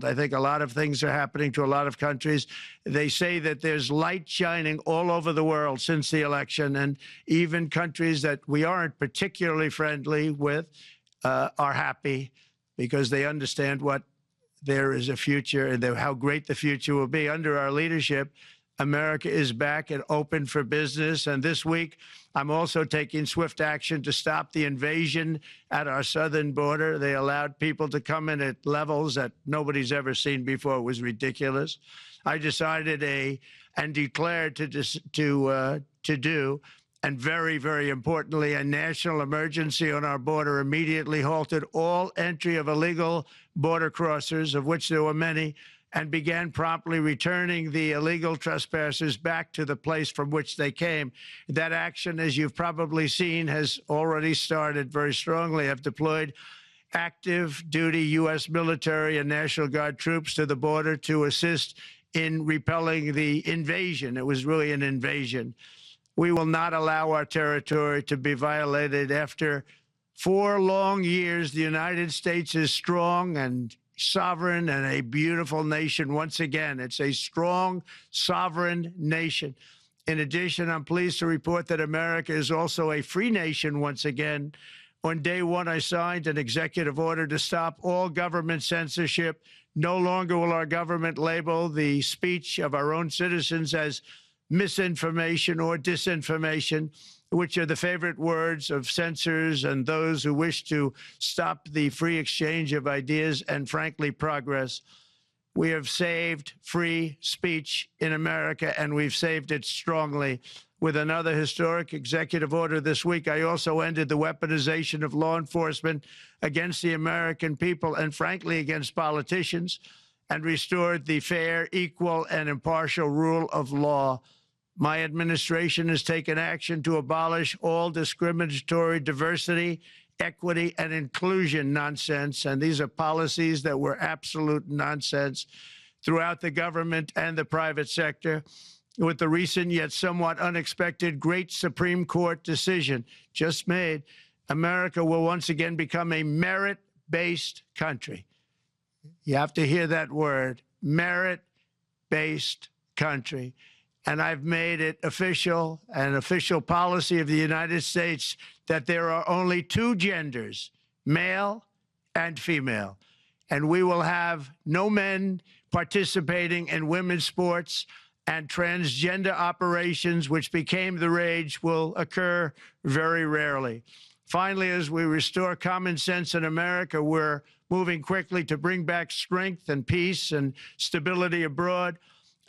I think a lot of things are happening to a lot of countries. They say that there's light shining all over the world since the election, and even countries that we aren't particularly friendly with are happy because they understand what there is a future and how great the future will be. Under our leadership, America is back and open for business. And this week, I'm also taking swift action to stop the invasion at our southern border. They allowed people to come in at levels that nobody's ever seen before. It was ridiculous. I decided and declared to do, and very, very importantly, a national emergency on our border, immediately halted all entry of illegal border crossers, of which there were many, and began promptly returning the illegal trespassers back to the place from which they came. That action, as you've probably seen, has already started very strongly. I've deployed active duty U.S. military and National Guard troops to the border to assist in repelling the invasion. It was really an invasion. We will not allow our territory to be violated. After 4 long years, the United States is strong and sovereign and a beautiful nation once again. It's a strong, sovereign nation. In addition, I'm pleased to report that America is also a free nation once again. On day one, I signed an executive order to stop all government censorship. No longer will our government label the speech of our own citizens as misinformation or disinformation, which are the favorite words of censors and those who wish to stop the free exchange of ideas and, frankly, progress. We have saved free speech in America, and we've saved it strongly. With another historic executive order this week, I also ended the weaponization of law enforcement against the American people and, frankly, against politicians, and restored the fair, equal, and impartial rule of law. My administration has taken action to abolish all discriminatory diversity, equity, and inclusion nonsense. And these are policies that were absolute nonsense throughout the government and the private sector. With the recent yet somewhat unexpected great Supreme Court decision just made, America will once again become a merit-based country. You have to hear that word, merit-based country. And I've made it official, an official policy of the United States, that there are only 2 genders, male and female. And we will have no men participating in women's sports, and transgender operations, which became the rage, will occur very rarely. Finally, as we restore common sense in America, we're moving quickly to bring back strength and peace and stability abroad.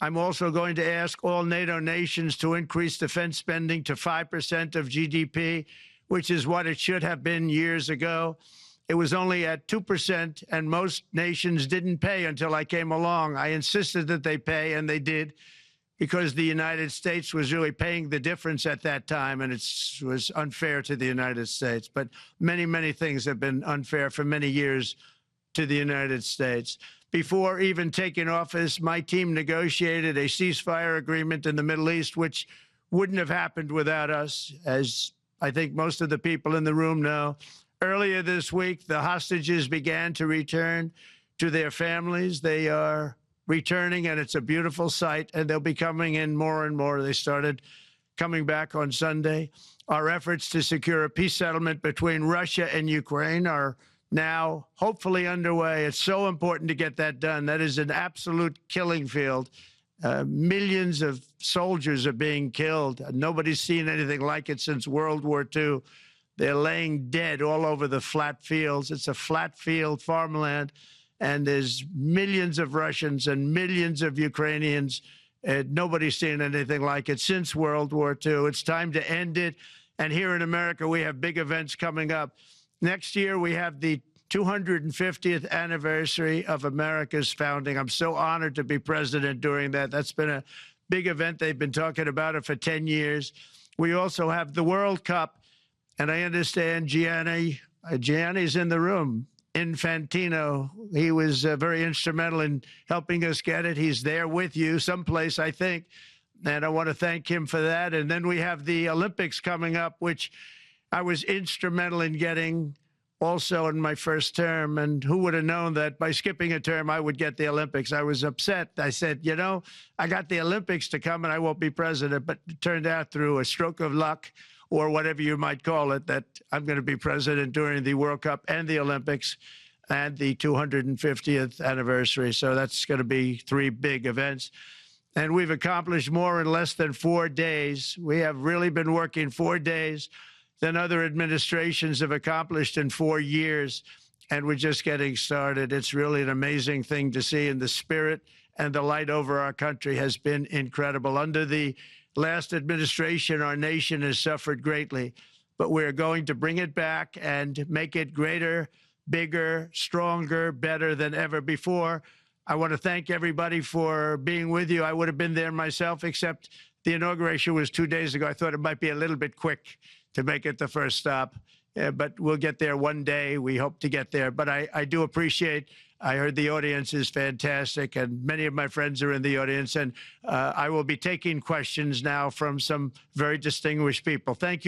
I'm also going to ask all NATO nations to increase defense spending to 5% of GDP, which is what it should have been years ago. It was only at 2%, and most nations didn't pay until I came along. I insisted that they pay, and they did, because the United States was really paying the difference at that time, and it was unfair to the United States. But many, many things have been unfair for many years to the United States. Before even taking office, my team negotiated a ceasefire agreement in the Middle East, which wouldn't have happened without us, as I think most of the people in the room know. Earlier this week, the hostages began to return to their families. They are returning, and it's a beautiful sight, and they'll be coming in more and more. They started coming back on Sunday. Our efforts to secure a peace settlement between Russia and Ukraine are now hopefully underway. It's so important to get that done. That is an absolute killing field. Millions of soldiers are being killed. Nobody's seen anything like it since World War II. They're laying dead all over the flat fields. It's a flat field farmland, and there's millions of Russians and millions of Ukrainians. Nobody's seen anything like it since World War II. It's time to end it. And here in America, we have big events coming up. Next year, we have the 250th anniversary of America's founding. I'm so honored to be president during that. That's been a big event. They've been talking about it for 10 years. We also have the World Cup, and I understand Gianni's in the room. Infantino, he was very instrumental in helping us get it. He's there with you someplace, I think, and I want to thank him for that. And then we have the Olympics coming up, which I was instrumental in getting also in my first term. And who would have known that by skipping a term, I would get the Olympics? I was upset. I said, you know, I got the Olympics to come and I won't be president. But it turned out through a stroke of luck, or whatever you might call it, that I'm going to be president during the World Cup and the Olympics and the 250th anniversary. So that's going to be 3 big events. And we've accomplished more in less than 4 days. We have really been working 4 days than other administrations have accomplished in 4 years. And we're just getting started. It's really an amazing thing to see. And the spirit and the light over our country has been incredible. Under the last administration, our nation has suffered greatly, but we're going to bring it back and make it greater, bigger, stronger, better than ever before. I want to thank everybody for being with you. I would have been there myself, except the inauguration was 2 days ago. I thought it might be a little bit quick to make it the first stop, but we'll get there one day. We hope to get there. But I do appreciate, I heard the audience is fantastic, and many of my friends are in the audience, and I will be taking questions now from some very distinguished people. Thank you.